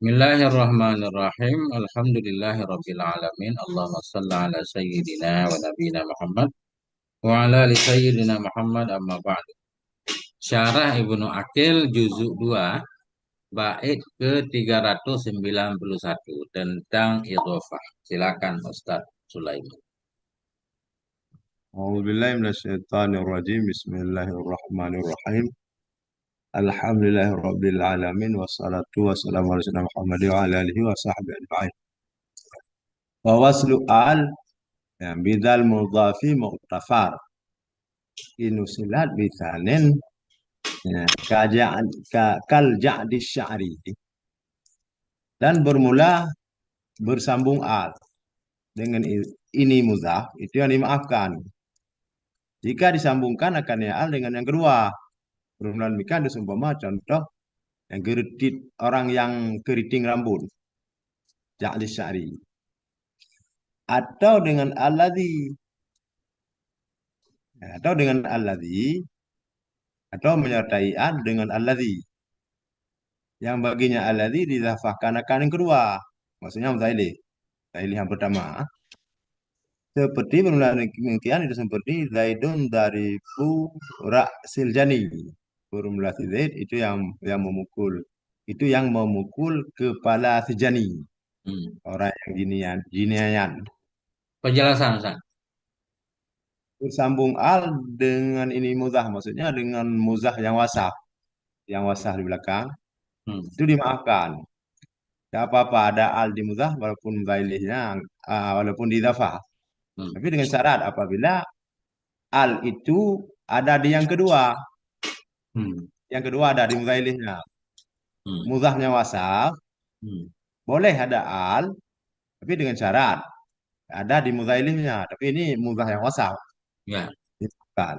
Bismillahirrahmanirrahim. Alhamdulillahirabbil alamin. Allahumma shalli ala sayyidina wa nabiyina Muhammad wa ala ali sayyidina Muhammad amma ba'du. Syarah Ibnu Aqil juzuk 2 bait ke-391 tentang idhofah. Silakan Ustaz Sulaiman. أعوذ بالله من الشيطان الرجيم بسم الله الرحمن الرحيم الحمد لله رب العالمين والصلاة والسلام على سيدنا محمد وعلى آله وصحبه أجمعين ووصل آل يعني بدal mudhafi mu'tafar inusilat bithanin ya, kal ja'di sya'ri dan bermula bersambung al dengan ini mudhaf itu yang dimaafkan jika disambungkan akan ya al dengan yang kedua bermula demikian seumpama contoh yang keriting orang yang keriting rambut ja'li sya'ri atau dengan alladzi atau dengan alladzi atau menyertai an dengan alladzi yang baginya alladzi didhafahkan akan yang kedua maksudnya mutailih mutailih yang pertama seperti bermula demikian itu seperti Zaidun dari bu Ra'sil Jani bermula si Zaid itu yang memukul itu yang memukul kepala si Jani Hmm. orang yang jinian Penjelasan Ustaz. bersambung al dengan ini muzah maksudnya dengan muzah yang wasaf di belakang Hmm. itu dimaafkan tidak apa-apa ada al di muzah walaupun zailihnya walaupun di idhafah Hmm. tapi dengan syarat apabila al itu ada di Hmm. yang kedua ada di muzailihnya Hmm. muzahnya wasaf Hmm. boleh ada al tapi dengan syarat ada di muzailihnya tapi ini muzah yang wasaf Ya. bukan.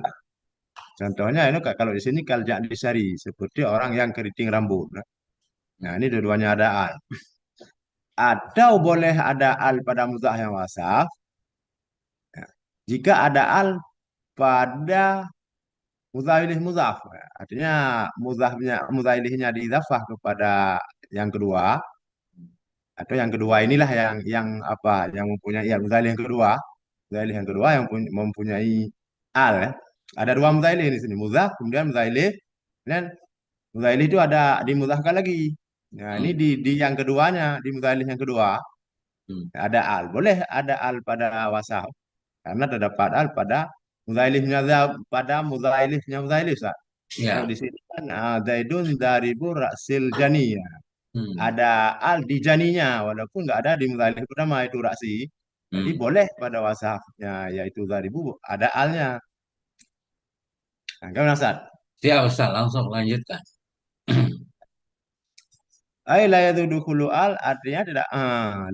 Contohnya ini kalau di sini kal disari seperti orang yang keriting rambut. Nah, Hmm. ini dua-duanya ada al. Atau boleh ada al pada mudhaf yang wasaf. Ya. Jika ada al pada mudzailih mudhaf. Ya. Artinya mudzailihnya diidhafah kepada yang kedua. Atau yang kedua inilah yang apa yang mempunyai ya, mudzailih yang kedua. Mudzailih yang kedua yang mempunyai al. Ya. Ada dua mudzailih di sini. Mudhaf kemudian mudzailih. Dan mudzailih itu ada dimudhafkan lagi. Nah, ini Hmm. di yang keduanya, di mudzailih yang kedua. Hmm. Ada al. Boleh ada al pada wasaf. Karena terdapat al pada muzailifnya pada muzailifnya muzailif. Ustaz. Kalau Ya. di sini kan Zaidun daribu raksil jani. Ya. Hmm. Ada al di janinya walaupun nggak ada di muzailif pertama itu raksi. Jadi Hmm. boleh pada wasafnya yaitu daribu ada alnya. Nah, gimana Ustaz? Siap Ustaz, langsung lanjutkan. La yajuzu dukhulu al artinya tidak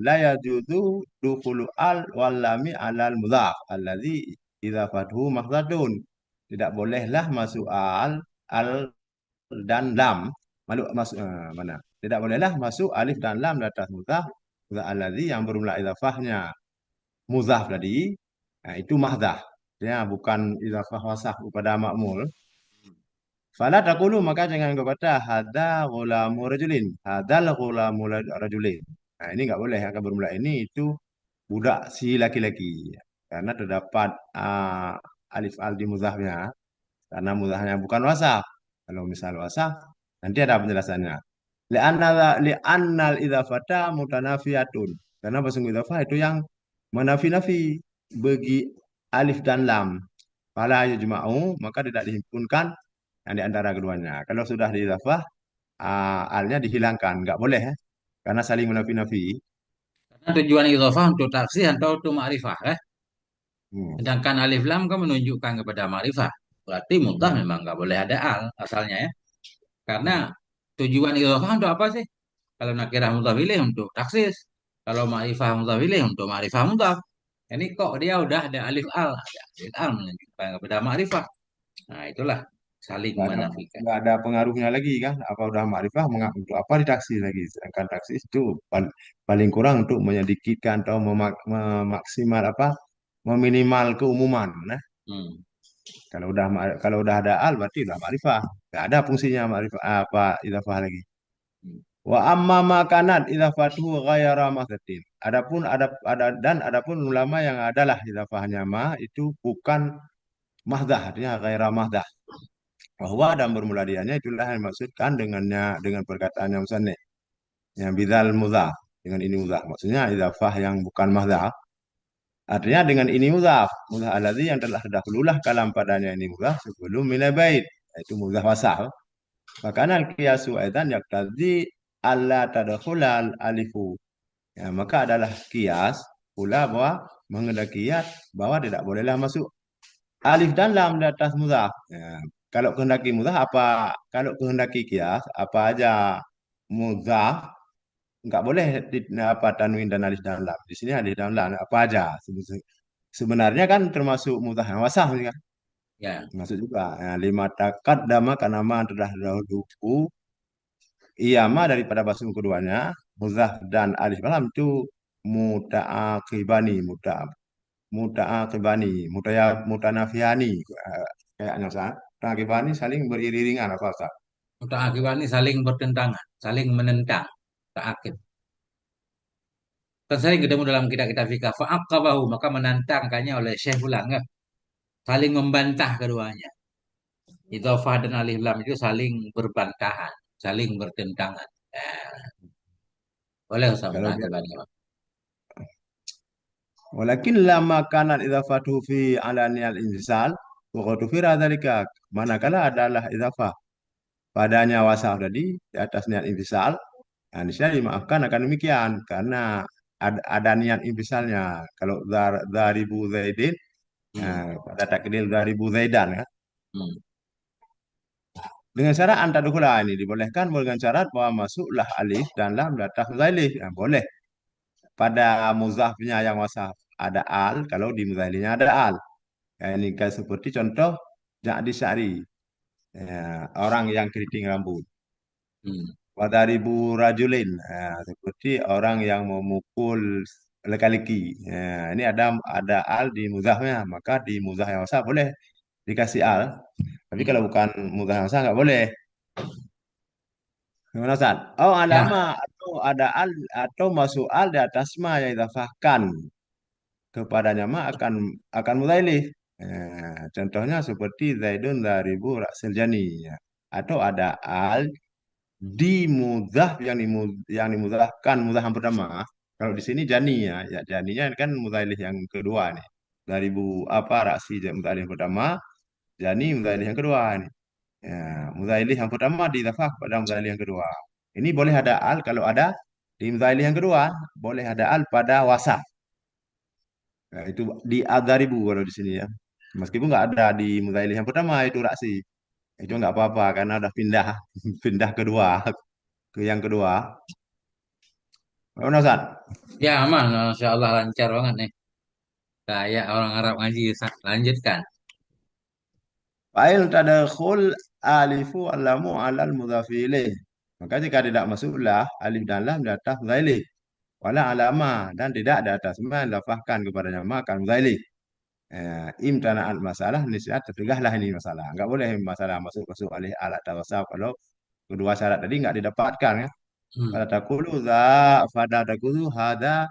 la yajuzu dukhulu al walami alal mudhaf alladzi idza fathu mahdzatun. Tidak bolehlah masuk al dan lam masuk mana? Tidak bolehlah masuk alif dan lam di atas mudhaf mudhaf alladzi yang bermula idhafahnya mudhaf tadi. Nah, itu mahdzah. Ya, bukan idhafah wasaf kepada makmul. Fala taqulu maka jangan kau kata hada ghulamu rajulin. Hadal ghulamu rajulin. Nah, ini enggak boleh akan bermula ini itu budak si laki-laki. Karena terdapat alif al di mudhafnya. Karena mudhafnya bukan wasaf. Kalau misal wasaf nanti ada penjelasannya. Li'annal idzafata mutanafiyatun. Karena bahasa idzafah itu yang menafi-nafi bagi alif dan lam. Fala yujma'u maka tidak dihimpunkan yang di antara keduanya. Kalau sudah diidhafah, alnya dihilangkan, nggak boleh ya, karena saling menafi-nafi. Karena tujuan idhofah untuk taksih atau untuk ma'rifah, eh? Hmm. Sedangkan alif lam kan menunjukkan kepada ma'rifah. Berarti mutah Ya. memang nggak boleh ada al asalnya ya. Karena Hmm. tujuan idhofah untuk apa sih? Kalau nakirah mudhaf ilaih untuk taksis. Kalau ma'rifah mudhaf ilaih untuk ma'rifah mudhaf. Ini kok dia udah ada alif al, ada alif al menunjukkan kepada ma'rifah. Nah, itulah saling Nggak ada, menafikan. nggak ada pengaruhnya lagi kan? Apa udah makrifah, untuk apa ditaksi lagi? Sedangkan taksi itu paling kurang untuk menyedikitkan atau memaksimal apa, meminimal keumuman. Nah, Hmm. kalau udah ada al berarti udah makrifah. Nggak ada fungsinya makrifah apa idafah lagi. Wa amma makanan idafatuhu ghaira mahdatin. Adapun ulama yang adalah idafahnya ma itu bukan mahdah, artinya ghaira mahdah. Bahwa dan bermula dianya itulah yang dimaksudkan dengan perkataan yang musannif. Yang bidal mudhaf dengan ini mudhaf. Maksudnya idafah yang bukan mahdah. Artinya dengan ini mudhaf. Mudhaf alladzi yang telah dahululah kalam padanya ini mudhaf sebelum minal bait. Itu mudhaf wasal. Maka al-qiyasu aidan yaqtadi alla tadkhulal alifu. Ya, maka adalah kias pula bahwa mengendaki kias bahwa tidak bolehlah masuk alif dan lam di atas mudhaf. Ya, kalau kehendaki mudhaf apa? Kalau kehendaki kias apa aja mudhaf nggak boleh apa tanwin dan alif dan lam. Di sini alif dan lam apa aja. Sebenarnya kan termasuk mudhaf yang wasah kan? Ya, Masuk juga. Ya, lima takad dama karena ma telah dahulu iya ma daripada basum keduanya mudhaf dan alif dan lam itu muta'aqibani muta'aqibani mutanafiani kayaknya Ustaz. Muta'aqibani saling beriringan apa Ustaz? mutaakibat ini saling bertentangan, saling menentang. Ta'akib. Kan sering ketemu dalam kitab-kitab fikih. Fa'aqabahu, maka menantangkannya oleh Syekh Fulan kan. Saling membantah keduanya. Idhofah dan alif lam itu saling berbantahan, saling bertentangan. Ya, boleh usah Kalau dia mengakibatnya. walakin lama kanan idafatuhu fi alaniyal inzal wa qad tufira dzalika manakala adalah idafah padanya wasaf tadi di atas niat intisal. Nah, niscaya dimaafkan akan demikian karena ada niat intisalnya. Kalau daribu zaidin, Hmm, nah, pada takdir daribu zaidan ya. hmm. Dengan syarat antadukula ini dibolehkan dengan syarat bahwa masuklah alif dan lam di atas zailih. Nah, boleh. Pada muzafnya yang wasaf ada al, kalau di muzahilnya ada al. Ya, ini kan seperti contoh Ja'di Syari, ya, orang yang keriting rambut. Hmm. Wadaribu rajulin, ya, seperti orang yang memukul laki-laki. Ya, ini ada al di muzahnya, maka di muzah yang sah boleh dikasih al. Tapi Hmm. kalau bukan muzah yang sah nggak boleh. Gimana Ustaz? Oh, Ya, alama atau ada al atau masuk al di atas ma yang idafahkan kepadanya ma akan mudzailih. Contohnya seperti Zaidun daribu Raksil Jani. Ya. Atau ada al di mudah yang dimudahkan mudah yang pertama. Kalau di sini jani ya, ya janinya kan mudhalih yang kedua nih. Dari bu apa raksi mudhalih yang pertama, jani mudhalih yang kedua nih. Ya, mudhalih yang pertama didafah pada mudhalih yang kedua. Ini boleh ada al kalau ada di mudhalih yang kedua, boleh ada al pada wasaf. Ya, itu di adaribu kalau di sini ya. Meskipun nggak ada di mudhalih yang pertama itu raksi. Itu nggak apa-apa karena udah pindah pindah kedua ke yang kedua. Mana Ustaz? ya aman. Masya Allah lancar banget nih. Kayak orang Arab ngaji. Lanjutkan. Fa'il tadakhul alifu alamu alal mudhafi ilaih. Maka jika tidak masuklah alif dan lam di atas mudzailih. Wala alama dan tidak di atas ma lafahkan kepadanya makan mudzailih. Imtana'at masalah niscaya tercegahlah ini masalah. Enggak boleh masalah masuk alih alat tawasaf kalau kedua syarat tadi enggak didapatkan ya. Hmm. Pada takulu fada takulu hada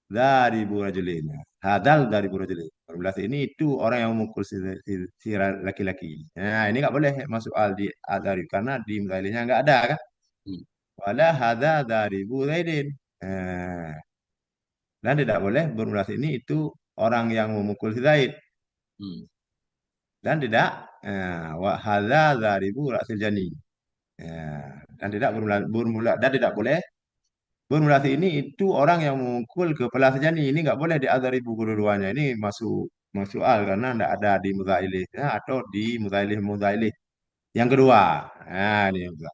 dari burajulin. Hadal dari burajulin. Berbelas ini itu orang yang memukul si laki-laki. Nah, ini nggak boleh masuk al di adari karena di mudhalinya nggak ada kan. Hmm. Wala hada dari buraidin. Nah, dan tidak boleh berbelas ini itu orang yang memukul si Zaid. Hmm. Dan tidak wa hadza dzaribu ra'sil jani. Ya, dan tidak bermula dan tidak boleh bermulasi ini itu orang yang memukul kepala sejani ini nggak boleh diadari buku dua-duanya ini masuk masuk al karena tidak ada di mudzailih ya, atau di mudzailih yang kedua. Nah, ini juga.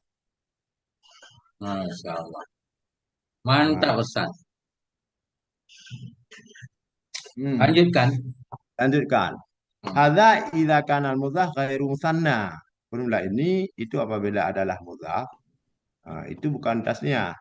Masya Allah. Nah, Mantap Ustaz. hmm. Lanjutkan. Lanjutkan. Hmm. Hadza idza kana al-mudhaf ghairu musanna. Formula ini itu apabila adalah mudhaf, itu bukan tasnya.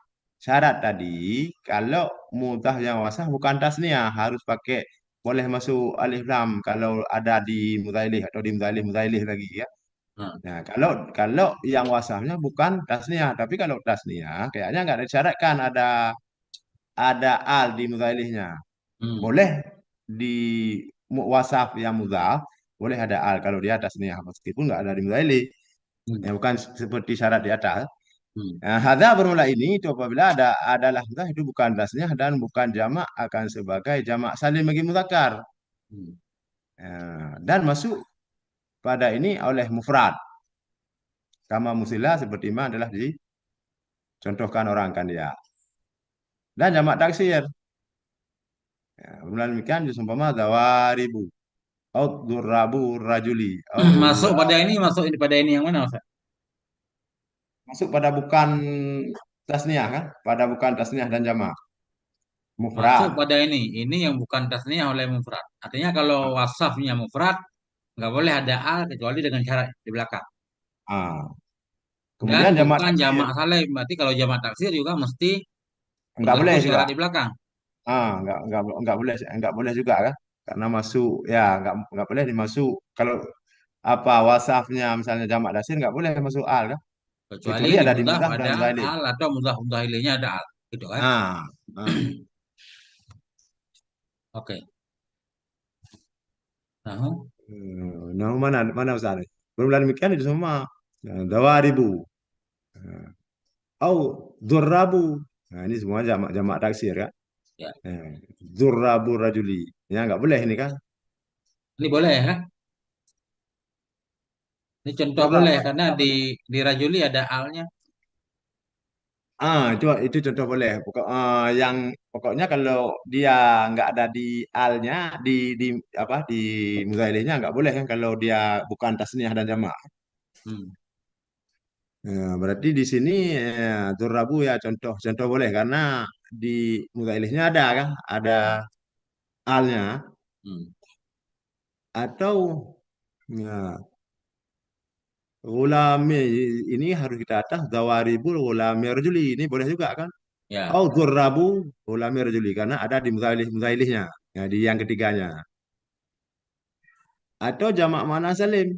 Syarat tadi kalau mudhaf yang wasah bukan tasnya harus pakai boleh masuk alif lam kalau ada di mudzailih atau di mudzailih lagi ya. Nah, Nah, kalau kalau yang wasafnya bukan tasniah, tapi kalau tasniah kayaknya nggak disyaratkan ada al di mudzailihnya. hmm, Boleh di wasaf yang mudhaf, boleh ada al kalau dia tasniah meskipun nggak ada di mudzailih. hmm, Ya, bukan seperti syarat di atas. hmm, Nah, hadza bermula ini itu apabila adalah mudhaf itu bukan tasniah dan bukan jamak akan sebagai jamak salim bagi mudzakkar. hmm, Dan masuk pada ini oleh mufrad. Kama musila seperti mana adalah dicontohkan orang kan dia. Dan jamak taksir. Kemudian demikian umpama zawaribu au dzurrabu rajuli au masuk pada ini, masuk pada ini yang mana, Ustaz? masuk pada bukan tasniah kan? Pada bukan tasniah dan jamak. Masuk Mufrad. pada ini yang bukan tasniah oleh mufrad. Artinya kalau wasafnya mufrad, nggak boleh ada al kecuali dengan syarat di belakang. Ah. Dan Kemudian jamak bukan taksir. jamak salim. Berarti kalau jamak taksir juga mesti Enggak boleh menghapus juga. syarat di belakang. Enggak boleh juga kan? Karena masuk ya enggak boleh dimasuk kalau apa wasafnya misalnya jamak taksir enggak boleh masuk al kan? Kecuali Kecuali di ada di mudhaf mudhaf dan ada mudzailih. al atau mudhaf ilaihnya ada al. Gitu kan? Ah, ah. Oke. Nah, Nah, mana mana Ustaz? Bermula demikian itu semua. Nah, dawaribu. Nah, au dzurrabu. Nah, ini semua jamak taksir kan? ya. Eh, dzurrabu rajuli. Ya enggak boleh ini kan? Ini boleh ya? Ini contoh Coba boleh apa? karena di rajuli ada alnya. Itu contoh boleh. Yang pokoknya kalau dia nggak ada di alnya di apa di muzailihnya nggak boleh kan kalau dia bukan tasniah dan jamak. Hmm. Berarti di sini dzurrabu ya contoh contoh boleh karena di muzailihnya ada kan ada alnya Hmm. atau ya, gulami ini harus kita atas zawaribul gulami rajuli ini boleh juga kan? Ya. Oh, dzurrabu gulami rajuli karena ada di muzailihnya ya di yang ketiganya. Atau jamak mana salim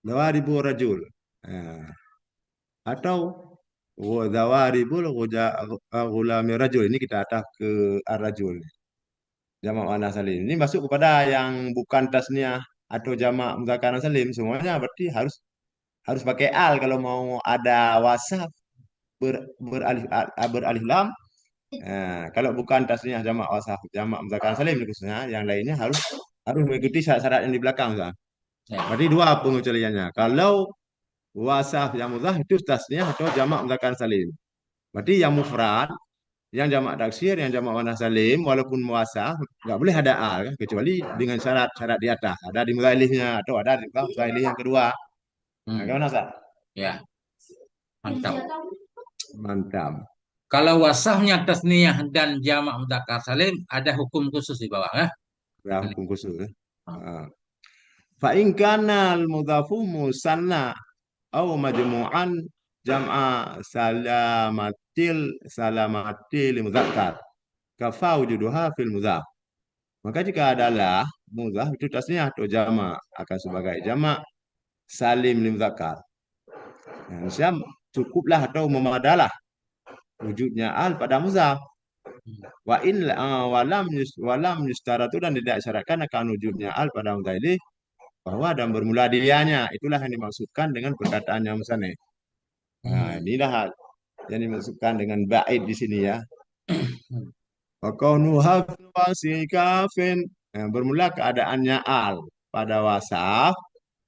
dawaribu rajul. Nah, atau dawaribul gulami rajul ini kita atas ke ar-rajul jamak mana salim ini masuk kepada yang bukan tasniah atau jamak mudzakkar salim semuanya berarti harus harus pakai al kalau mau ada wasaf beralif lam. Kalau bukan tasniah jamak wasaf jamak mudzakkar salim khususnya yang lainnya harus harus mengikuti syarat-syarat yang di belakang Ustaz. Ya. Berarti dua pengecualiannya. Kalau wasaf yang mudhaf itu tasniah atau jamak mudzakkar salim. Berarti yang mufrad, yang jamak taksir, yang jamak muannats salim walaupun muasaf nggak boleh ada al kan? Kecuali dengan syarat-syarat di atas. Ada di mudzailihnya atau ada di mudzailih yang kedua. Nah, Hmm. gimana Ustaz? Ya. Mantap. Mantap. Kalau wasafnya tasniyah dan jamak mudzakkar salim ada hukum khusus di bawah ya. Ya, Ini. hukum khusus. Ah. Fa in kana al mudhafu musanna au majmu'an jam'a salamatil mudzakkar kafa wujuduha fil mudhaf. Maka jika adalah mudhaf itu tasniah atau jamak akan sebagai jamak salim lil muzakkar. Nah, siap cukuplah atau memadalah wujudnya al pada mudhaf. Walam yustaratu dan tidak syaratkan akan wujudnya al pada mudhaf ini bahwa dan bermula dianya itulah yang dimaksudkan dengan perkataan yang musanna. Nah, Hmm. inilah yang dimaksudkan dengan bait di sini ya. Hmm. Wakaunuha fil wasi kafin. Nah, bermula keadaannya al pada wasaf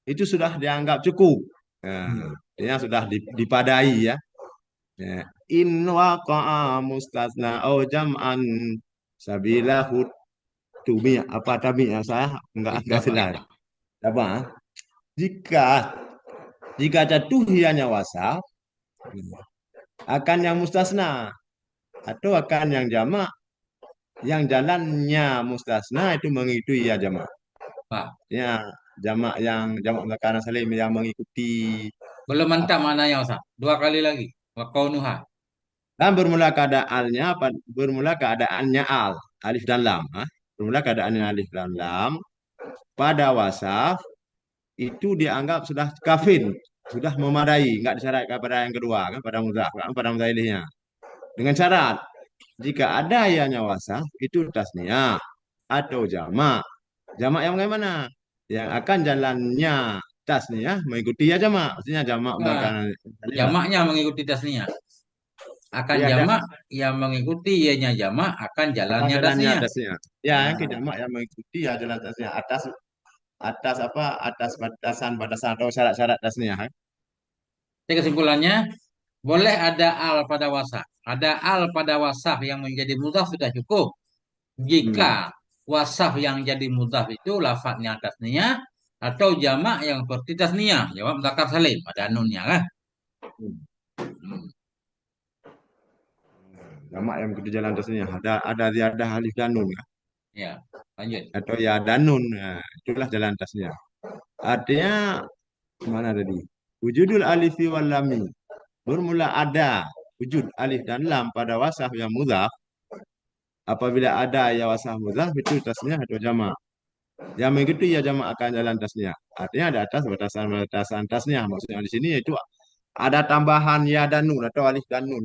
itu sudah dianggap cukup. Nah, Hmm. artinya sudah dipadai ya. Ya. In waqa'a mustasna au jam'an sabilahu tumi apa tabi ya saya enggak Tidak, Pak. jelas. Apa? Jika jika jatuh ianya wasaf akan yang mustasna atau akan yang jamak yang jalannya mustasna itu mengikuti ya jamak. Pak. Ya, jamak mudzakkar salim yang mengikuti Belum apa? mantap maknanya Ustaz. Dua kali lagi. Wa kaunuha. Dan bermula keadaannya al, alif dan lam. Bermula keadaannya alif dan lam pada wasaf itu dianggap sudah kafin, sudah memadai, nggak disyaratkan pada yang kedua kan, pada mudhaf kan, pada mudzailihnya. Dengan syarat jika ada ianya wasaf itu tasniah atau jamak. Jamak yang bagaimana? Yang akan jalannya tasniah mengikuti ya jamak. Maksudnya jamak Nah, mudzakkar salim lah. jamaknya mengikuti tasniah. Akan Dia ada jamak yang mengikuti ianya jamak akan akan jalannya jalannya tasniah. tasniah. Ya, yang ke Nah, jamak yang mengikuti ya jalan tasniah atas atas apa? Atas batasan-batasan atau syarat-syarat tasniah. Kan? jadi kesimpulannya boleh ada al pada wasaf. Ada al pada wasaf yang menjadi mudhaf sudah cukup. Hmm. Jika wasaf yang jadi mudhaf itu lafadznya tasniah atau jamak yang seperti tasniah, jawab mudzakkar salim, ada nunnya kan? Hmm. Hmm, Jamak yang mengikuti jalan tasniah ada ziyadah alif dan nun kan? ya, lanjut. Atau ya dan nun. Nah, itulah jalan tasniah. Artinya mana tadi? Wujudul alifi wal lami. Bermula ada wujud alif dan lam pada wasaf yang mudhaf. Apabila ada ya wasaf mudhaf itu tasniah atau jamak. Yang mengikuti ya jamak akan jalan tasniah. Artinya ada atas batasan-batasan tasniah. Maksudnya di sini itu ada tambahan ya dan nun atau alif dan nun.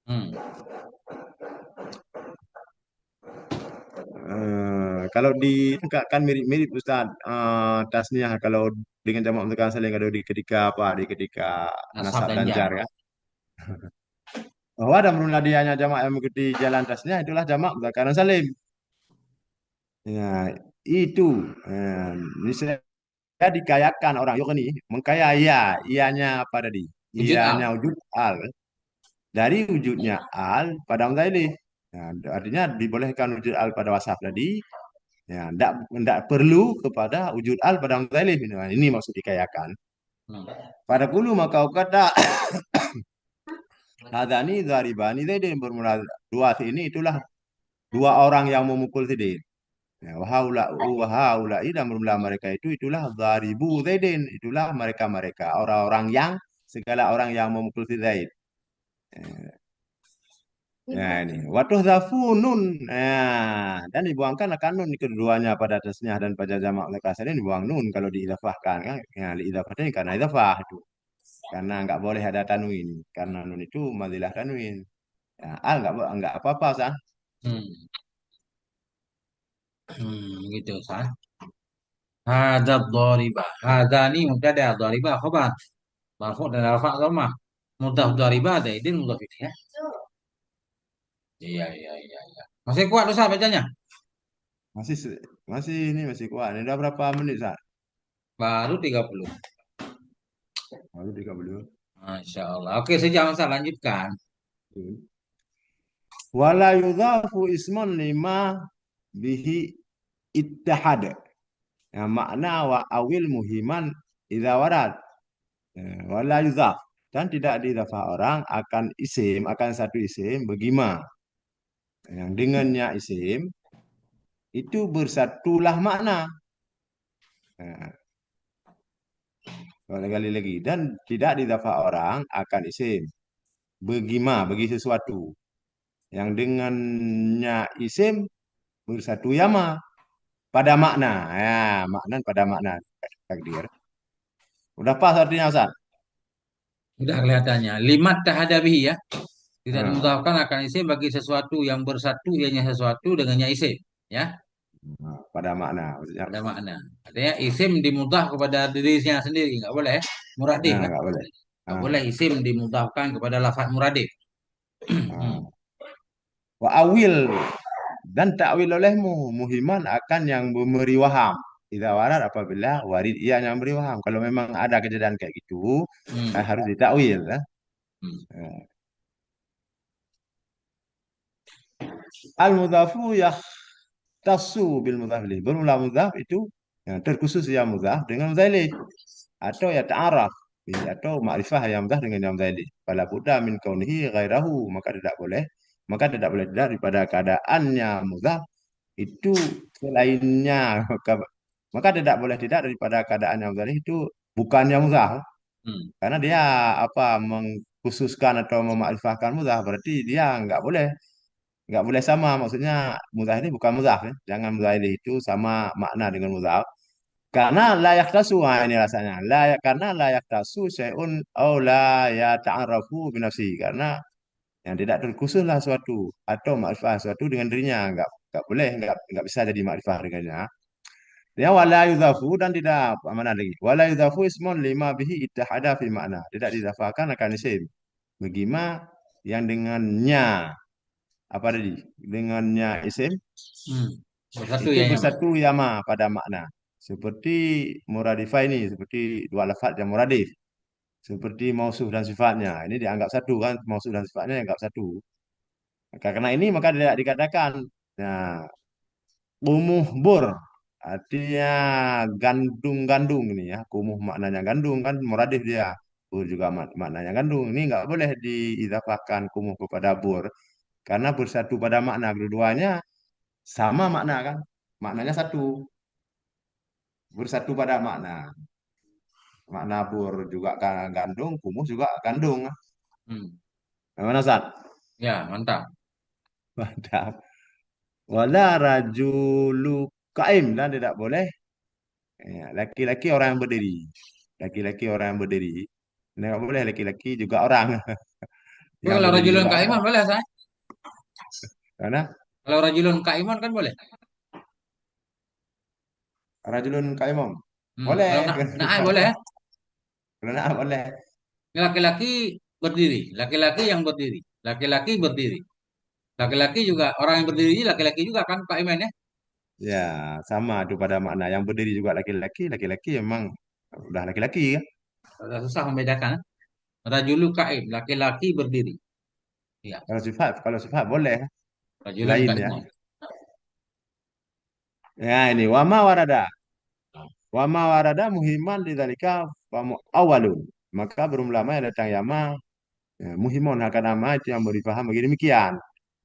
Hmm. Kalau di kan mirip-mirip Ustaz, tasniah kalau dengan jamak muzakkar saling ada di ketika apa di ketika Nasab nasab dan dan jar. jar ya. Bahwa ada dianya jamak yang mengikuti jalan tasniah itulah jamak muzakkar salim. Ya, itu eh, misalnya dikayakan orang yuk ini mengkaya ya, ianya apa tadi? Wujud Ianya al. wujud al dari wujudnya al pada mutaili. Nah, artinya dibolehkan wujud al pada wasaf tadi. Ya, tidak perlu kepada wujud al pada mutaili. Nah, ini maksud dikayakan. Hmm. Pada kulu maka kau kata hadani zaribani zaidin bermula dua ini itulah dua orang yang memukul Zaidin. Ya, wahaulai dan bermula mereka itu itulah zaribu zaidin itulah mereka-mereka orang-orang yang segala orang yang memukul Zaid. Ya ini watuh zafunun dan dibuangkan akan nun keduanya pada tasniah dan pada jamak oleh kasar ini dibuang nun kalau diidafahkan kan ya diidafahkan karena idafah itu karena nggak boleh ada tanwin karena nun itu madilah tanwin ya, al nggak apa-apa sah. Hmm. Gitu sah. Hadad dhariba. Hadani mubtada, dhariba khabar. Marfu dan rafa dhamma. Mudhaf dhariba zaidin mudhaf ilaih. Iya, iya, iya, iya. Masih kuat Ustaz bacanya? Masih masih ini masih kuat. Ini udah berapa menit, Sa? Baru 30. Baru 30. Masya Allah. Oke, sejam Ustaz lanjutkan. Wala yudhafu ismun lima bihi ittihad. Ya, makna wa awil muhiman idza warad. Wala yudhaf. Dan tidak didhafah orang akan isim, akan satu isim, begima. Yang dengannya isim, itu bersatulah makna. Nah, kali lagi. Dan tidak didhafah orang akan isim. Begima, bagi sesuatu. Yang dengannya isim bersatu yama pada makna. Ya, makna pada makna takdir. Udah pas artinya Ustaz? Sudah kelihatannya. Limat tahadabihi ya. Tidak Nah, dimudahkan akan isim bagi sesuatu yang bersatu ianya sesuatu dengannya isim. Ya, pada makna maksudnya. ada makna. Artinya isim dimudah kepada dirinya sendiri. Nggak boleh. Muradif Nah, kan? nggak boleh. Nggak Nah, boleh isim dimudahkan kepada lafaz muradif. Hmm. nah. Wa awil dan takwil olehmu muhiman akan yang memberi waham. Tidak warar apabila warid ia yang memberi waham. Kalau memang ada kejadian kayak gitu, Hmm. harus ditakwil. Ya. Hmm. Al-mudhafu yahtassu bil mudhaf ilaih. Bermula mudhaf itu ya, terkhusus yang mudhaf dengan mudhaf ilaih. Atau ya ta'araf atau ma'rifah yang mudhaf dengan yang mudhaf ilaih. Fala budda min kaunihi ghairahu. Maka tidak boleh tidak daripada keadaannya mudhaf itu selainnya. Maka tidak boleh tidak daripada keadaan yang mudhaf itu bukannya mudhaf. Hmm. Karena dia apa mengkhususkan atau memakrifahkan mudhaf berarti dia nggak boleh sama maksudnya mudhaf ini bukan mudhaf ya. Jangan mudhaf ini itu sama makna dengan mudhaf Karena layak tasu, ini rasanya. Layak karena layak tasu syai'un au la ya ta'arafu binafsi. Karena yang tidak terkhusus lah suatu atau makrifah suatu dengan dirinya, enggak boleh, enggak bisa jadi makrifah dengannya. Ya wala yudhafu dan tidak mana lagi. Wala yudhafu ismun lima bihi ittihada fi makna. Tidak didafakan akan isim. Bagaimana yang dengannya apa tadi? Dengannya isim Hmm. Bersatu itu ya yang. bersatu yama pada makna. Seperti muradifah ini, seperti dua lafaz yang muradif. Seperti mausuf dan sifatnya. Ini dianggap satu kan, mausuf dan sifatnya dianggap satu. Karena ini maka tidak dikatakan. Nah, kumuh bur artinya gandung-gandung ini ya. Kumuh maknanya gandung kan muradif dia. Bur juga maknanya gandung. Ini nggak boleh diidafahkan kumuh kepada bur karena bersatu pada makna kedua-duanya sama makna kan. Maknanya satu, bersatu pada makna. Makna bur juga gandung, kumuh juga gandung. Hmm. Mana Ustaz? Ya, mantap. Mantap. Wala rajulu kaim dan tidak boleh ya, laki-laki orang yang berdiri. Laki-laki orang yang berdiri. Tidak boleh laki-laki juga orang Tapi yang kalau berdiri rajulun juga kaiman orang. boleh, saya. Karena Kalau rajulun kaiman kan boleh. rajulun kaimam. Hmm. Boleh. Kalau nak boleh ya. Kalau nak boleh. Laki-laki berdiri, laki-laki yang berdiri, laki-laki berdiri. Laki-laki juga orang yang berdiri ini laki-laki juga kan Pak Iman ya. Ya, sama itu pada makna. Yang berdiri juga laki-laki. Laki-laki memang udah laki-laki ya. Agak susah membedakan. Rajulu kaim, laki-laki berdiri. Ya, Kalau sifat boleh. rajulun Lain ya. kaiman. Ya ini wama warada. Wama warada muhiman lidzalika awalun. Maka belum lama yang datang yama ya, muhimun akan nama itu yang beri paham begini demikian.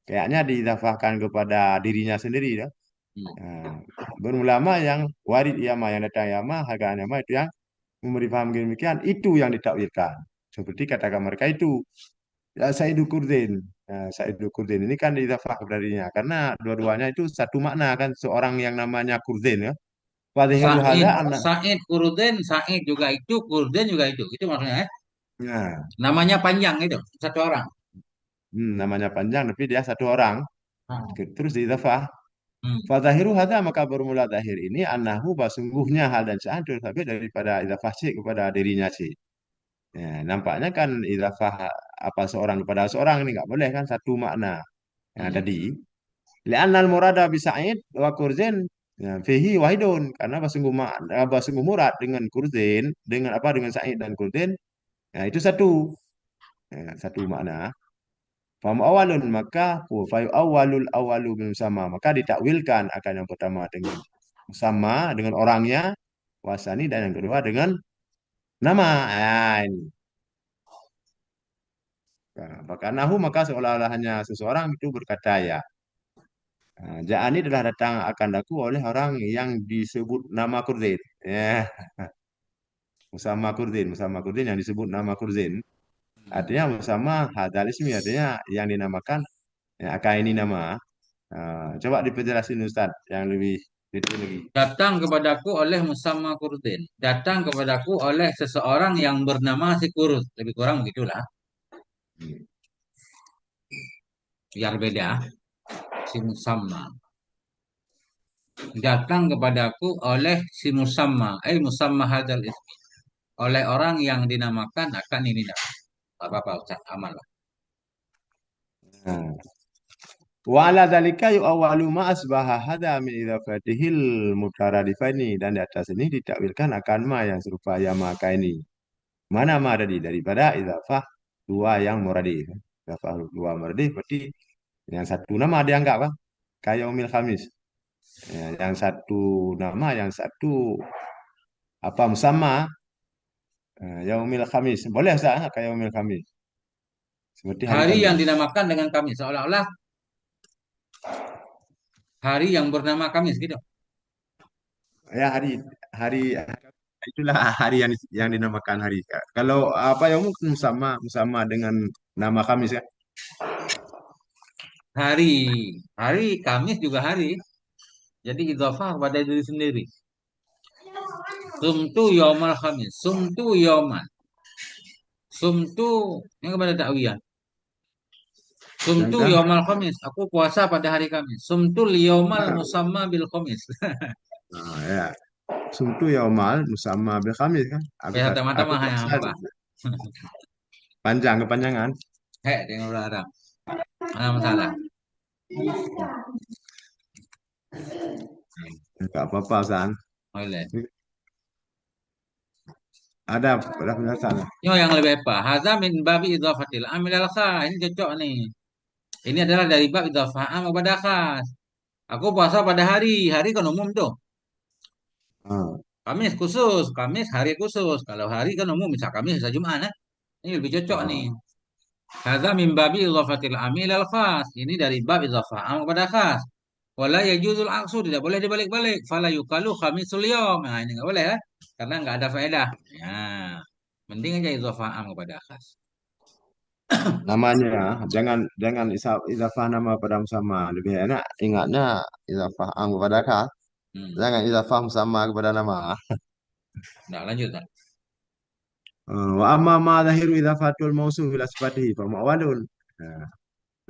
Kayaknya didafahkan kepada dirinya sendiri ya. Hmm. Nah, belum lama yang warid yama yang datang yama harga yama itu yang memberi paham begini demikian itu yang ditakwilkan. Seperti katakan mereka itu ya Saidu Kurdin. Nah, Saidu Kurdin ini kan didafah darinya karena dua-duanya itu satu makna kan seorang yang namanya Kurdin ya. Fadhiru Said, hadza anna. Said Kurden, Said juga itu, Kurden juga itu maksudnya ya. Nah, Namanya panjang itu, satu orang. namanya panjang tapi dia satu orang. Hmm. Terus didafah. Hmm. Fadhahiru hadza maka bermula zahir ini annahu sungguhnya hal dan sya'an tapi daripada idafah si kepada dirinya si. Ya, nampaknya kan idafah apa seorang kepada seorang ini nggak boleh kan satu makna. Ya, Hmm. tadi li'annal murada bi Sa'id wa Kurzin ya, fihi wahidun karena basungguh murad dengan Kurzin dengan apa dengan Sa'id dan Kurzin ya, itu satu ya, satu makna. Faham awalun maka fayu awalul awalu bin sama maka ditakwilkan akan yang pertama dengan sama dengan orangnya wasani dan yang kedua dengan nama. Ah, ini. Maka nahu maka seolah-olah hanya seseorang itu berkata ya. Ja'ani adalah datang akan daku oleh orang yang disebut nama Kurdin. Ya, Musama Kurdin yang disebut nama Kurdin. Artinya Musama hadal ismi artinya yang dinamakan ya, akan ini nama. Coba dipenjelasin Ustaz yang lebih detail lagi. Datang kepadaku oleh Musamma Kurdin. Datang kepadaku oleh seseorang yang bernama si Kurd. Lebih kurang begitulah. Hmm. Biar beda. Si Musamma. Datang kepadaku oleh si Musamma. Musamma hadal ismi. Oleh orang yang dinamakan akan ini. Dah. Apa-apa, Ustaz. Aman lah. Nah, wa ala dzalika yu'awwalu ma asbaha hadza min idzafatihil mutaradifani dan di atas ini ditakwilkan akan ma yang serupa ya maka ini. Mana ma tadi daripada idzafah dua yang muradif. Idzafah dua muradif berarti yang satu nama dianggap kan kayaumil khamis. Ya, yang satu nama yang satu apa musamma yaumil khamis. Boleh Ustaz kayaumil khamis. Seperti hari Hari yang Kamis. dinamakan dengan Kamis. Seolah-olah hari yang bernama Kamis gitu. Ya hari hari itulah hari yang dinamakan hari. Kalau apa ya mungkin sama dengan nama Kamis ya. Hari. Hari Kamis juga hari. Jadi idhofah pada diri sendiri. Sumtu yaumal khamis. Sumtu yauman. Sumtu yang kepada takwiyah. Sumtu Sedangkan yaumal khamis. Aku puasa pada hari Kamis. Sumtu yaumal musamma bil khamis. ya sumtu yaumal musamma bil khamis kan. Aku Mata aku mah yang puasa hampa. panjang kepanjangan. Heh, dengan orang Ada masalah. Enggak apa-apa San. Boleh. Ada penjelasan. Yo yang lebih apa? Hadza min babi idhafatil amil al khas. Ini cocok nih. Ini adalah dari bab idhafah am kepada khas. Aku puasa pada hari. Hari kan umum tuh. Ah, Kamis khusus. Kamis hari khusus. Kalau hari kan umum. Misal Kamis, bisa Jumat. Nah. Ini lebih cocok nih. ah. Hadza min babi idhafatil amil al khas. Ini dari bab idhafah am kepada khas. Wala yajuzul aqsu. Tidak boleh dibalik-balik. Fala yukalu khamisul yawm. Nah ini nggak boleh ya. Karena nggak ada faedah. Ya. Mending aja idhafah am kepada khas. Namanya jangan jangan izafah nama pada sama. Lebih enak ingatnya izafah am kepada kas. Hmm. Jangan izafah sama kepada nama. Nah lanjut. Nah. Wa amma ma zahiru idafatul mausuf ila sifatihi fa ma'walun. Nah,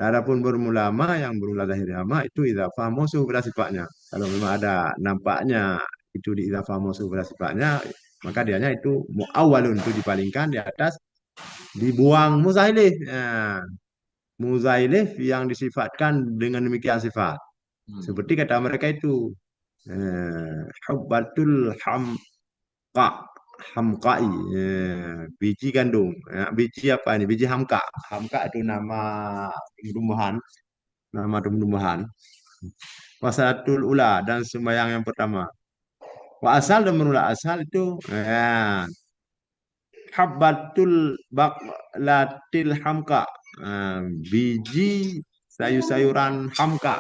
adapun bermulama yang bermula zahir nama itu idafah mausuf pada sifatnya. Kalau memang ada nampaknya itu di idafah mausuf pada sifatnya, maka dianya itu muawwalun itu dipalingkan di atas dibuang muzailif. Nah, muzailif yang disifatkan dengan demikian sifat. Hmm. Seperti kata mereka itu hubbatul hamqa hamkai biji gandum. Biji apa ini? Biji hamka. Hamka itu tumbuhan, nama tumbuhan. Wasalatul ula dan sembahyang yang pertama. Wa asal dan menolak asal itu habbatul baqlatil hamka. Biji sayur-sayuran hamka.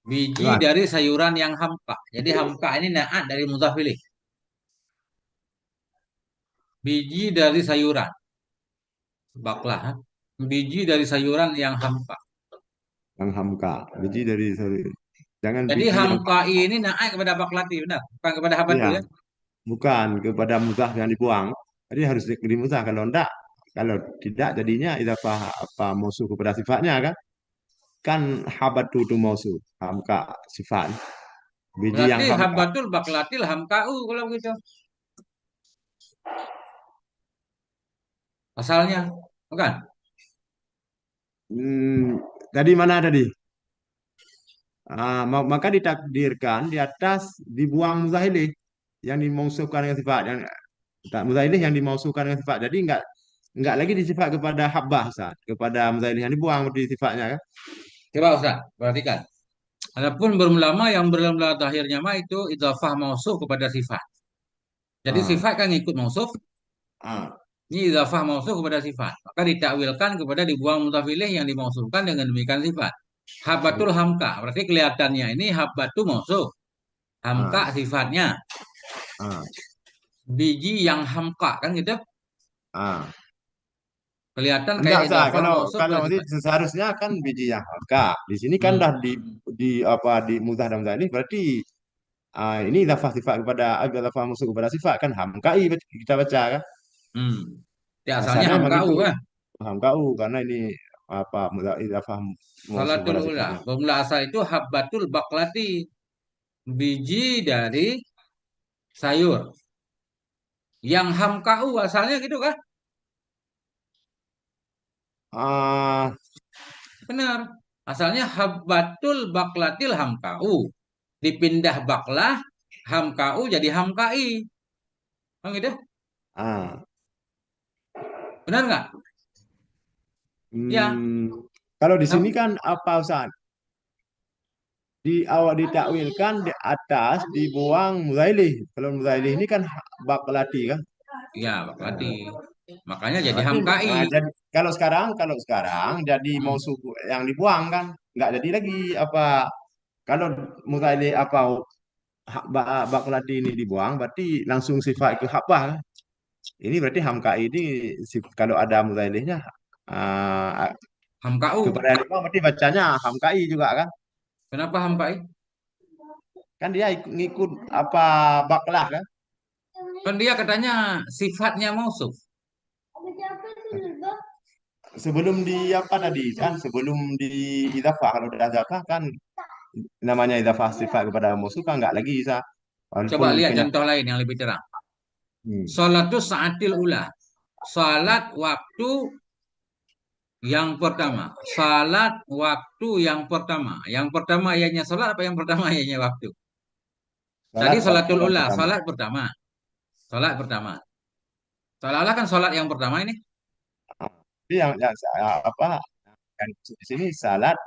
Biji Gimana? dari sayuran yang hamka. Jadi hamka ini naat dari mudhaf ilaih. Biji dari sayuran. Baklah. Biji dari sayuran yang hamka. Yang hamka. Biji dari jangan Jadi biji yang hamka ini naat kepada baklati, benar? Bukan kepada habatu iya, ya. bukan kepada muzah yang dibuang. Jadi harus dimuzah kalau tidak jadinya idafah apa musuh kepada sifatnya kan? Kan habatu itu musuh, hamka sifat. Biji yang Berarti hamka. habatul baklatil hamkau kalau gitu. Asalnya. Bukan? Hmm, tadi mana tadi? Maka ditakdirkan di atas dibuang muzahilih yang dimausuhkan dengan sifat yang tak muzahilih yang dimausuhkan dengan sifat. Jadi enggak lagi disifat kepada habbah Ustaz, kepada muzahilih yang dibuang berarti sifatnya kan. Coba Ustaz, perhatikan. Adapun berulama yang berulama akhirnya mah itu idhafah mausuf kepada sifat. Jadi Ah, sifat kan ngikut mausuf. ah, Ini idhafah mausuf kepada sifat. Maka ditakwilkan kepada dibuang mudhaf ilaih yang dimausufkan dengan demikian sifat. Habatul hamka. Berarti kelihatannya ini habatu mausuf. Hamka ah, sifatnya. ah, Biji yang hamka kan gitu. ah. Kelihatan Enggak kayak Ustaz, idhafah kalau mausuf ke kalau nanti sifat. seharusnya kan biji yang hamka. Di sini kan dah Hmm. di apa di mudah dan ini berarti ini idafah sifat kepada idafah musuh kepada sifat kan hamkai kita baca kan. Hmm. Di asalnya Asalnya memang hamkau itu kan. hamkau karena ini apa idafah musuh Salatul kepada ula. sifatnya. Bermula asal itu habatul baklati. Biji dari sayur. Yang hamkau asalnya gitu kan. Ah, Benar. Asalnya habbatul baklatil hamkau. Dipindah baklah, hamkau jadi hamkai. Kan gitu? ah. Benar nggak? Ya. Hmm, kalau di sini Ham- kan apa Ustaz? Di awal ditakwilkan di atas dibuang muzailih. Kalau muzailih ini kan baklati kan. Ya, baklati. Nah, Makanya jadi berarti hamkai. jadi kalau sekarang jadi mau Hmm. suku yang dibuang kan nggak jadi lagi apa kalau muzailih apa baklati ini dibuang berarti langsung sifat itu habah kan? Ini berarti hamka ini kalau ada muzailihnya uh, Hamkau. kepada yang dibuang berarti bacanya hamkai juga kan? Kenapa hamkai? Kan dia ngikut apa baklah kan? Kan dia katanya sifatnya mausuf. Sebelum di apa tadi kan? Sebelum di idafah kalau udah idafah kan namanya idafah sifat kepada musuh kan nggak lagi bisa. Coba Walaupun lihat kenyak. contoh lain yang lebih terang. Hmm. Salatus saatil ula. Salat waktu yang pertama. Salat waktu yang pertama. Yang pertama ianya salat apa yang pertama ianya waktu? Tadi Salat waktu salatul yang ula, pertama. salat pertama. Salat pertama. Seolah-olah kan salat yang pertama ini. Tapi yang apa kan di sini salat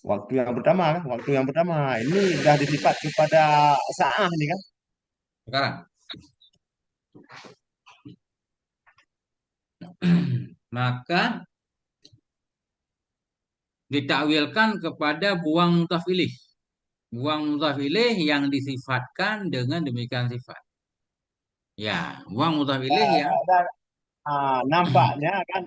waktu yang pertama kan? Waktu yang pertama ini sudah disifat kepada sa'ah ini kan? Sekarang. Maka ditakwilkan kepada buang mutafilih. Buang mutafilih yang disifatkan dengan demikian sifat. Ya, buang mutafilih Nah, ya. nampaknya kan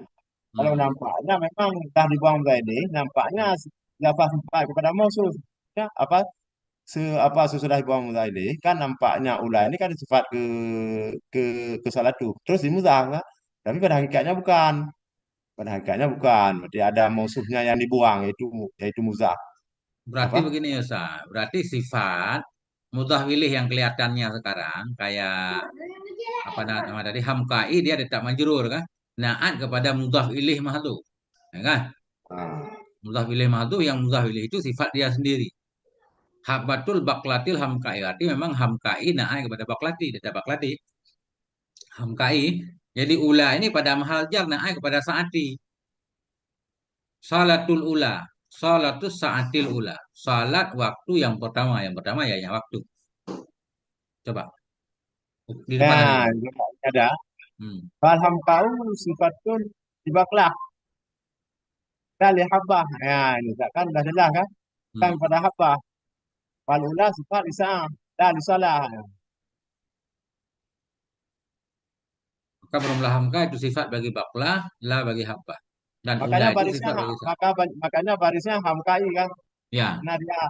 kalau Hmm. nampaknya memang dah dibuang tadi, nampaknya lafaz sifat kepada musuh. Ya, apa sesudah dibuang tadi kan nampaknya ulah ini kan sifat ke ke salatu. Terus dimuzah kan? Tapi pada hakikatnya bukan. Pada hakikatnya bukan. Berarti ada musuhnya yang dibuang yaitu muzah. Berarti Apa? begini ya, berarti sifat mutafilih yang kelihatannya sekarang kayak apa nama tadi hamkai dia tetap majrur kan? Naat kepada mudhaf ilaih mahdhuf. Ya kan? Ah, Mudhaf ilaih mahdhuf yang mudhaf ilaih itu sifat dia sendiri. Habatul baklatil hamkai. Berarti memang hamkai naat kepada baklati, tetap baklati. Hamkai. Jadi ula ini pada mahal jar naat kepada saati. Salatul ula. Salatus saatil ula. Salat waktu yang pertama. Yang pertama ya yang waktu. Coba. Di depan tadi. nah, ini ada. Hmm. Falham kau sifatun dibaklah. Kali habbah. Ya, ini kan dah jelas kan? Kan Hmm. pada habbah. Fal ula sifat lisan. Dah lisalah. Maka berumlah hamka itu sifat bagi baklah, la bagi habbah. Dan ula Makanya itu barisnya sifat bagi sa. makanya barisnya hamkai kan. Ya, Nah dia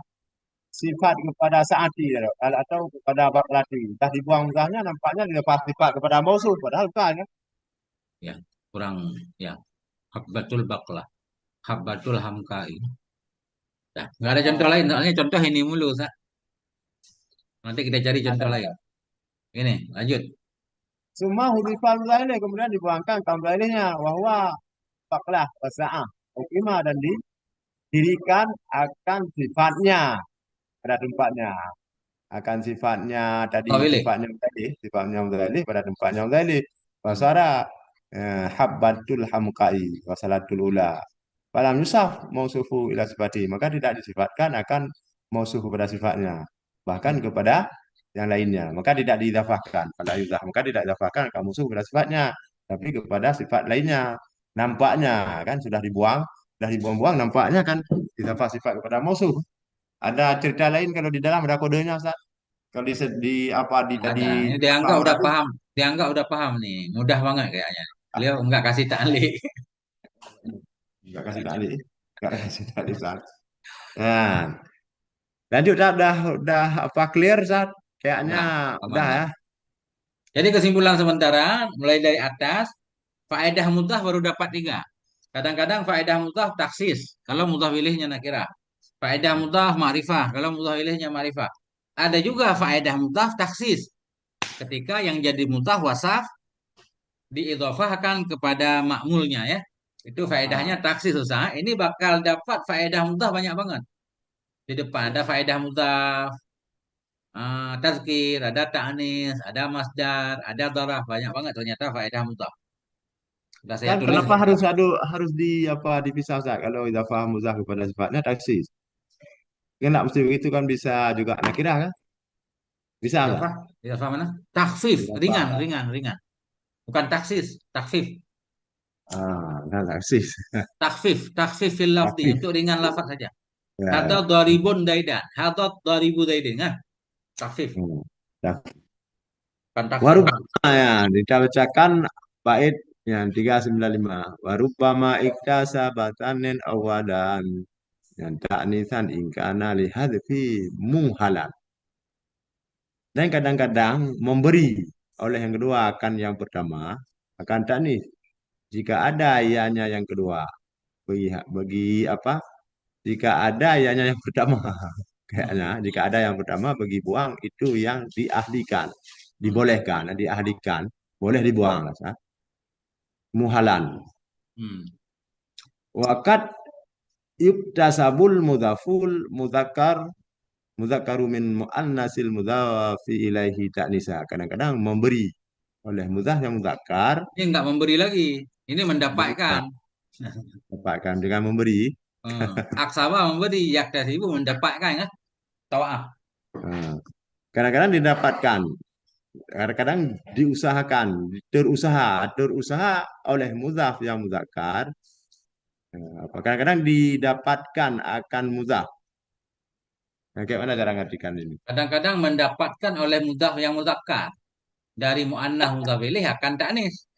sifat kepada saati ya, atau kepada baklati. Dah dibuang mudahnya nampaknya dia pas sifat kepada musuh padahal bukan kan. ya. Kurang, ya. Habbatul baklah. Habbatul hamkai. Nah, nggak ada contoh lain. Soalnya contoh ini mulu, Sa. Nanti kita cari contoh lain. Ini, lanjut. Semua hurufan mudahnya kemudian dibuangkan kembalinya bahwa baklah wasa'ah. Ukimah dan didirikan akan sifatnya pada tempatnya. Akan sifatnya tadi Tawilih. sifatnya mudhalif pada tempatnya mudhalif Hmm. wasara habbatul hamkai wasalatul ula falam yusaf mausufu ila sifati maka tidak disifatkan akan mausuf kepada sifatnya bahkan Hmm. kepada yang lainnya maka tidak didafahkan pada yuzah maka tidak didafahkan akan mausuf kepada sifatnya tapi kepada sifat lainnya nampaknya kan sudah dibuang-buang nampaknya kan didafah sifat kepada mausuf ada cerita lain kalau di dalam ada kodenya Ustaz? Kalau di apa di Nggak tadi ada. Ini Pak dianggap udah tadi paham. Dianggap udah paham nih. Mudah banget kayaknya. Beliau nggak kasih taklik. nggak kasih tali, nggak kasih tali saat. Nah, lanjut udah apa clear saat? Kayaknya Udah, aman udah dah. ya. Jadi kesimpulan sementara, mulai dari atas, faedah mutah baru dapat tiga. Kadang-kadang faedah mutah taksis, kalau mutah wilihnya nakirah. Faedah mutah ma'rifah, kalau mutah wilihnya ma'rifah. Ada juga faedah mutah taksis, ketika yang jadi mutah wasaf diidhofahkan kepada makmulnya ya. Itu faedahnya Ah, taksis susah. Ini bakal dapat faedah mutah banyak banget. Di depan ada faedah mutah tazkir, ada ta'nis, ada masdar, ada darah. Banyak banget ternyata faedah mutah. Sudah saya kan tulis kenapa di sini. harus di apa dipisah Ustaz? Kalau idafah muzah kepada sifatnya taksis. Kan nggak mesti begitu kan bisa juga nakirah kan? Bisa nggak? Idhofah, idhofah mana? Takfif, ringan, Idafah. ringan, ringan. Bukan taksis, takfif. Kan taksis. Takfif, takfif fil lafdi. Taksis. Untuk ringan lafaz saja. Ya, Hadad ya. daribun daidan. Hadad daribu daidan. Nah, takfif. Hmm. Tak- Bukan taksir. Warubama ya, kita bacakan bait yang 395. Warubama iktasabatanin awalan yang ta'nisan ingkana lihadfi muhalan. Dan kadang-kadang memberi oleh yang kedua akan yang pertama akan taknis. Jika ada ianya yang kedua bagi apa? Jika ada ianya yang pertama kayaknya Hmm. jika ada yang pertama bagi buang itu yang diahlikan, Hmm. dibolehkan, diahlikan, boleh dibuang lah. Muhalan. Hmm. Wakat yuktasabul mudhaful mudzakkar mudzakkaru min muannasil mudzafi ilaihi ta'nisa. Kadang-kadang memberi oleh mudhaf yang mudzakkar Ini nggak memberi lagi. Ini mendapatkan. dapatkan dengan memberi. Aksara memberi, yaktasibu mendapatkan kan? Tawaf. Nah, kadang-kadang didapatkan, kadang-kadang diusahakan, terusaha oleh mudhaf yang mudzakkar. Kadang-kadang didapatkan akan mudhaf. Nah, kayak mana cara ngartikan ini? Kadang-kadang mendapatkan oleh mudhaf yang mudzakkar. Dari muannah mudhaf ilaih akan taknis.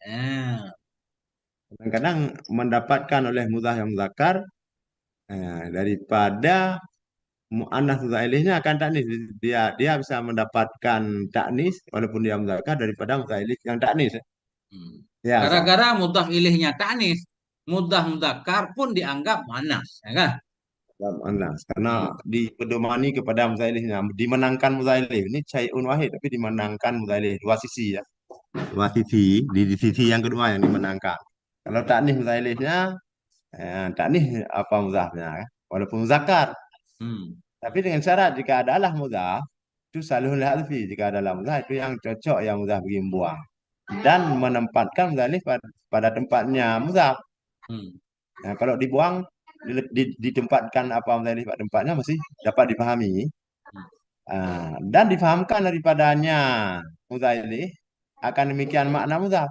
Kadang-kadang mendapatkan oleh mudhaf yang mudzakkar daripada mu'annas muta'ilihnya akan taknis. Dia bisa mendapatkan taknis walaupun dia mudzakkar daripada muta'ilih yang taknis. Hmm. Ya, Ustaz. Gara-gara mudhaf ilaihnya taknis, mudhaf mudzakkar pun dianggap muannas, ya kan? Ya, mu'annas. Karena Hmm. dipedomani kepada muta'ilihnya. Dimenangkan muta'ilih. Ini syai'un wahid, tapi dimenangkan muta'ilih. Dua sisi ya. Dua sisi. Di sisi yang kedua yang dimenangkan. Kalau taknis muta'ilihnya, taknis apa mudhafnya. Walaupun muzakkar. Hmm. Tapi dengan syarat jika adalah mudhaf, itu salihul hadfi. Jika adalah mudhaf, itu yang cocok yang mudhaf bagi membuang. Dan menempatkan mudhaf pada tempatnya mudhaf. Hmm. Nah, kalau dibuang, ditempatkan apa mudhaf pada tempatnya masih dapat dipahami. Hmm. Dan difahamkan daripadanya mudhaf akan demikian makna mudhaf.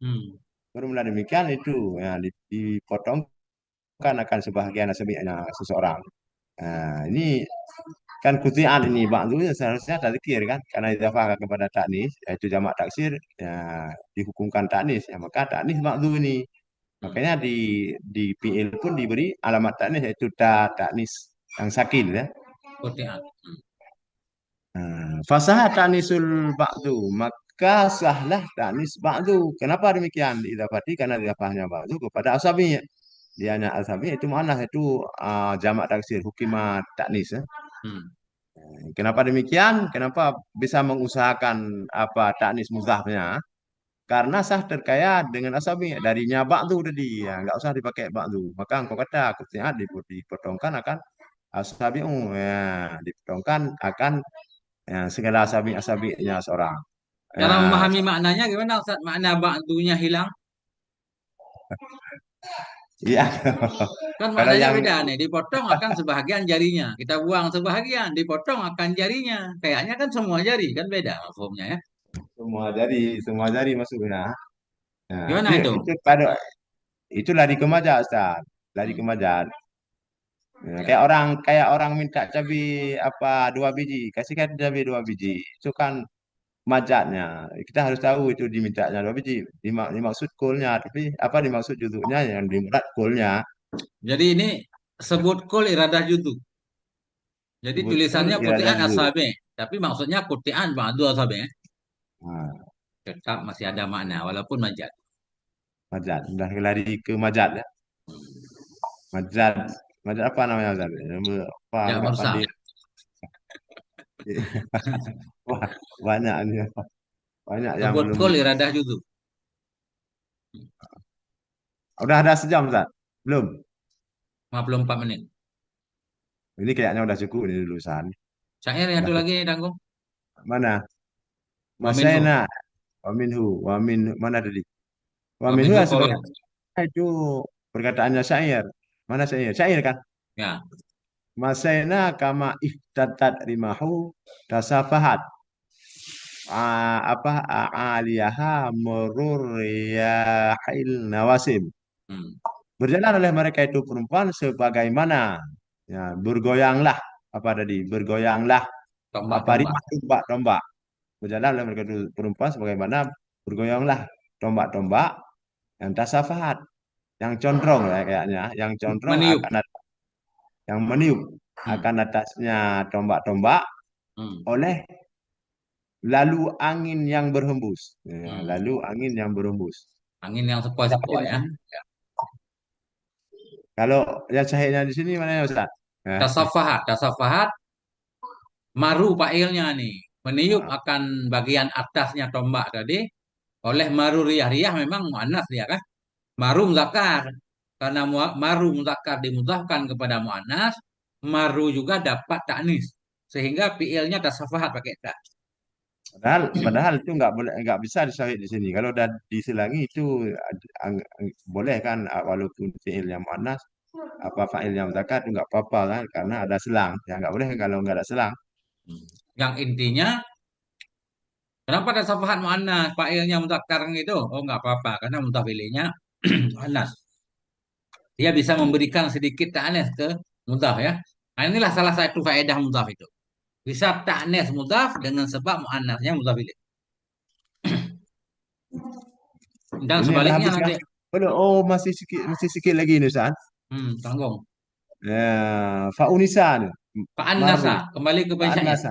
Hmm. Bermula demikian itu ya, dipotongkan akan sebahagian nasabnya seseorang. Ini kan kutian ini ba'du seharusnya tadzkir kan karena idhafah kepada taknis yaitu jamak taksir ya, dihukumkan taknis ya maka taknis ba'du ini Hmm. makanya di fi'il pun diberi alamat taknis yaitu taknis yang sakit ya. Qur'an. Hmm. Fasah taknisul ba'du maka sahlah taknis ba'du. Kenapa demikian diidafati karena idhafahnya ba'du kepada asabi, dianya asabi itu mana itu jamak taksir hukimat taknis ya. Hmm. Kenapa demikian? Kenapa bisa mengusahakan apa taknis mudhafnya? Karena sah terkait dengan asabi darinya ba'du tadi ya, nggak usah dipakai ba'du. Maka engkau kata kutiat dipotongkan akan asabi ya, dipotongkan akan ya, segala asabi-asabinya seorang. Cara Ya, memahami maknanya gimana Ustaz? Makna ba'dunya hilang? iya. Kan Kalau maknanya yang beda nih. Dipotong akan sebahagian jarinya. Kita buang sebahagian. Dipotong akan jarinya. Kayaknya kan semua jari. Kan beda hukumnya ya. semua jari masuknya. Nah, Gimana itu? itu pada itu lari ke majaz, Ustaz. Lari ke Hmm. majaz. Ya, Ya. kayak orang minta cabai apa 2 biji, kasihkan cabai 2 biji. Itu kan majatnya. Kita harus tahu itu dimintanya 2 biji. Dimaksud kulnya, tapi apa dimaksud judulnya yang dimurad kulnya. Jadi ini sebut kul iradah judu. Jadi Sebut kul tulisannya iradah kutian judul. asabe. Tapi maksudnya kutian ba'du asabe. Nah, Tetap masih ada makna walaupun majaz. majat. Udah lari ke majat ya. Majat. Majat apa namanya Ustaz? Apa Ya nggak merusak. pandai. Wah, banyak nih. Banyak yang Sebut belum kul iradah judu. udah ada sejam Ustaz? Belum. 54 menit. Ini kayaknya udah cukup ini lulusan. Syair yang Udah satu ke lagi tanggung. mana? Waminhu. Masaina wa min mana tadi? Wa minhu Waminhu ya qaul. sebagai itu perkataannya syair. Mana syair? Syair kan? Ya. Masaina kama iftatat rimahu tasafahat. Apa aliyaha murur yahil nawasim. Hmm. Berjalan oleh mereka itu perempuan sebagaimana ya, bergoyanglah apa tadi? Bergoyanglah apa Tombak-tombak. rimah tombak-tombak. Berjalan oleh mereka itu perempuan sebagaimana bergoyanglah tombak-tombak yang tasafahat, yang condrong ya kayaknya, yang condrong Meniup. akan yang meniup Hmm. akan atasnya tombak-tombak Hmm. oleh lalu angin yang berhembus. Ya, Hmm. lalu angin yang berhembus. Angin yang Tapi sepoi-sepoi ya. Ya. kalau yang sahihnya di sini mana ya Ustaz? Tasafahat, tasafahat, maru fa'ilnya nih. Meniup Ah, akan bagian atasnya tombak tadi oleh maru riyah. Riyah memang muannas dia kan. Maru muzakkar. Karena maru muzakkar dimudahkan kepada muannas, maru juga dapat taknis. Sehingga fiilnya tasafahat pakai ta. padahal itu nggak boleh, nggak bisa disahih di sini. Kalau udah diselangi itu boleh kan, walaupun fiilnya muannas apa fa'ilnya muzakkar itu nggak apa-apa kan, karena ada selang. Ya nggak boleh kalau nggak ada selang. Yang intinya, kenapa tasafahat muannas? Fa'ilnya muzakkar itu? Oh nggak apa-apa, karena mudhaf ilaihnya muannas. Dia bisa memberikan sedikit ta'anis ke mudhaf ya. Nah inilah salah satu faedah mudhaf itu. Bisa ta'anis mudhaf dengan sebab muannasnya mudhaf ilaih. Dan Ini udah sebaliknya habis kah? nanti, Belum. Oh, masih sikit lagi nih Ustaz. tanggung. Ya, faunisan, Fa'annasa, maru, kembali ke penyair. fa'annasa.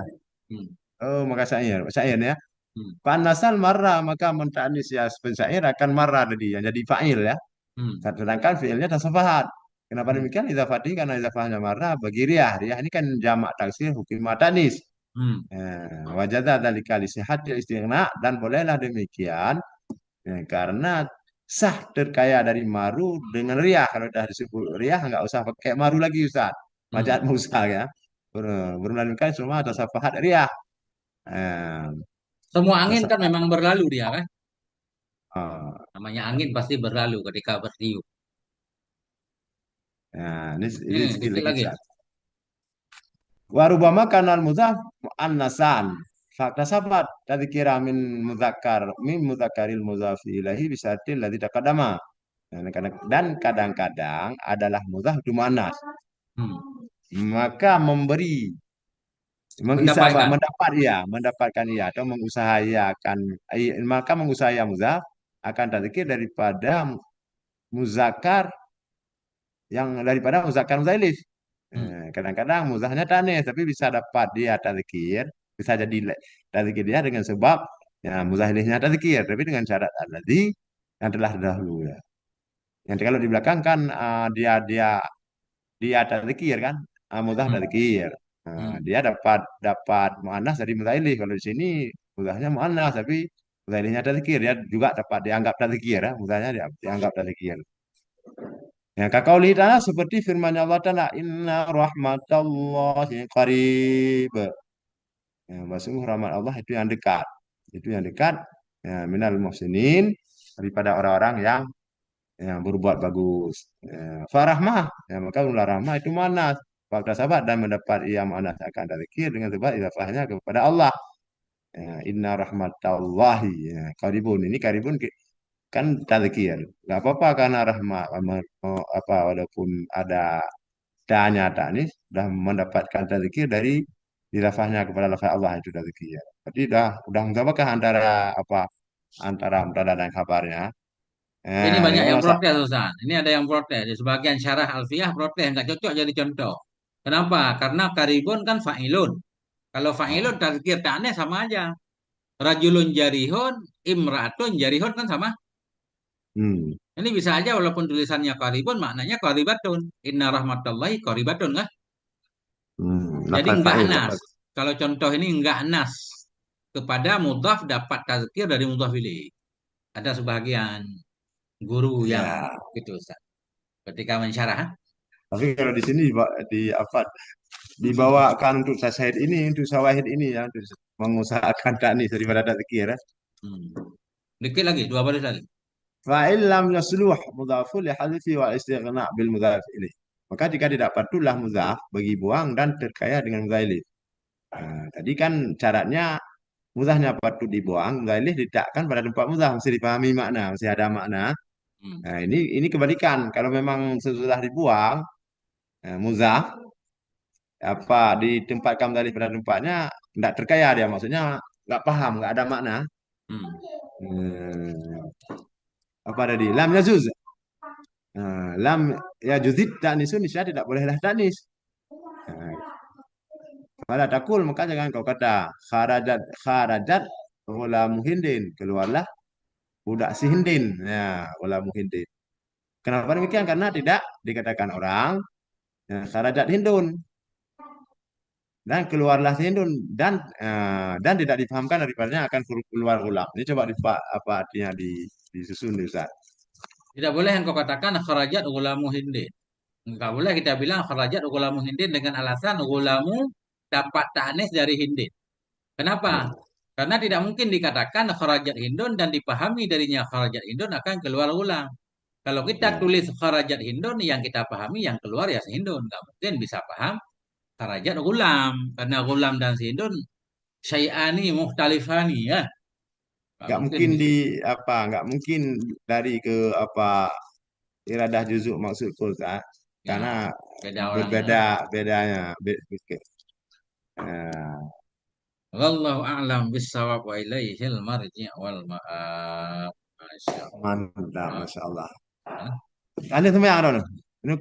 Hmm, Oh, maka syair, syair ya. hmm, Fa'annasan marra, maka mentanis ya penyair akan marra tadi, yang jadi fa'il ya. hmm, Sedangkan fi'ilnya tasafahat. Kenapa hmm, demikian? Idza karena idza marra bagi riyah. Riyah ini kan jamak taksir hukum tanis. hmm, Wajada dzalika li sihhatil istighna, dan bolehlah demikian karena sah terkaya dari maru dengan riyah. Kalau sudah disebut riyah nggak usah pakai maru lagi Ustaz. Majaz hmm. musa ya. Bermelainkan semua tasafahat riyah. Eh, Semua angin kan tasaffuhat. memang berlalu dia kan. Ah, Namanya angin pasti berlalu ketika bertiup. nah, ini Nih, sedikit dikit lagi lagi. Ustaz. Warubama kanal mudhaf muannasan. Fakta sabat tadi kira min mudzakaril mudzafi ilahi bisa ladzi taqaddama. Dan kadang-kadang adalah mudhaf itu muannas. Hmm. Maka memberi mengisabah Mendapatkan. mendapatkan ia atau mengusahayakan maka mengusahakan mudhaf akan tadzkir daripada muzakkar yang daripada muzakkar mudzailif. Hmm. Kadang-kadang muzahnya tanis tapi bisa dapat dia tadzkir, bisa jadi tadzkir dia dengan sebab ya muzahilihnya tadzkir tapi dengan syarat alladzi yang telah dahulu ya. Yang kalau di belakang kan dia tadzkir kan, muzah Hmm. tadzkir. Hmm. Dia dapat dapat muannas dari mudzailih. Kalau di sini muzahnya muannas tapi mudzailihnya tadzkir, dia juga dapat dianggap tadzkir ya, muzahnya dianggap tadzkir. Ya, kaqauli ta'ala seperti firman Allah Ta'ala, Inna rahmatallahi qarib. Ya, sungguh rahmat Allah itu yang dekat. Itu yang dekat ya, minal muhsinin, daripada orang-orang yang berbuat bagus. Ya, farahmah, ya, maka ulah rahmah itu manas. Fakta sahabat dan mendapat ia manas akan dzikir dengan sebab idafahnya kepada Allah. Ya, inna rahmatallahi ya, qaribun. Ini qaribun kan tadzkir. Gak apa-apa karena rahmat apa walaupun ada tanya taknis sudah mendapatkan tadzkir dari dilafahnya kepada lafaz Allah itu tadzkir. Berarti udah apakah antara apa antara mubtada dan kabarnya? Ini banyak Gimana yang Ustaz? protes, Ustaz. Ini ada yang protes. Di sebagian syarah alfiyah protes. Nggak cocok jadi contoh. Kenapa? Karena karibun kan fa'ilun. Kalau fa'ilun Oh, tazkir ta'anis sama aja. Rajulun jarihun, imra'atun jarihun kan sama. hmm, Ini bisa aja walaupun tulisannya karibun, maknanya karibatun. Inna rahmatallahi karibatun kan. Jadi lafaz enggak fa'il kan nas. bagus. Kalau contoh ini enggak nas. Kepada mudhaf dapat tazkir dari mudhaf ilaih. Ada sebagian guru yang Ya, gitu, Ustaz. Ketika mensyarah. tapi kalau di sini di apa dibawakan untuk syahid ini untuk syawahid ini ya untuk mengusahakan taknis daripada tadzkir ya. Hmm. Dikit lagi, dua baris lagi. Fa'il lam yasluh mudhafu li hadzfi wa istighna bil mudhaf ilaih. Maka jika tidak patuhlah mudhaf bagi buang dan terkaya dengan mudzailif. Tadi kan syaratnya mudahnya patut dibuang, mudzailif diletakkan pada tempat mudah, mesti dipahami makna, mesti ada makna. Hmm. Nah, ini kebalikan. Kalau memang sesudah dibuang, muzah apa ditempatkan mudzailif pada tempatnya, tidak terkaya dia, maksudnya nggak paham, nggak ada makna. Hmm. Hmm, apa tadi? Lam yazuz. Lam ya juzid taknisun nisya tidak bolehlah taknis. Nah, Wala takul, maka jangan kau kata kharajat ghulamu Hindin, keluarlah budak si Hindin. Ya, ghulamu Hindin. Kenapa demikian? Karena tidak dikatakan orang, ya, kharajat Hindun, dan keluarlah si Hindun, dan tidak dipahamkan daripadanya akan keluar gulam. Ini coba apa artinya disusun nih, Ustaz. Tidak boleh engkau katakan kharajat ghulamu hindin. Enggak boleh kita bilang kharajat ghulamu hindin dengan alasan ghulamu dapat ta'nis dari hindin. Kenapa? Ya, Karena tidak mungkin dikatakan kharajat hindun dan dipahami darinya kharajat hindun akan keluar ghulam. Kalau kita ya. tulis kharajat hindun, yang kita pahami yang keluar ya hindun. Enggak mungkin bisa paham kharajat ghulam. Karena ghulam dan hindun syai'ani muhtalifani ya. Enggak Nggak mungkin mungkin bisa. nggak mungkin dari ke apa iradah juzuk maksud Ustaz, karena Ya, beda orang berbeda lah. bedanya. Eh, Wallahu a'lam bissawab wa ilaihil marji' wal ma'ab. Masya mantap, Allah. masya Allah. Hah? Anda semua yang ada. Ini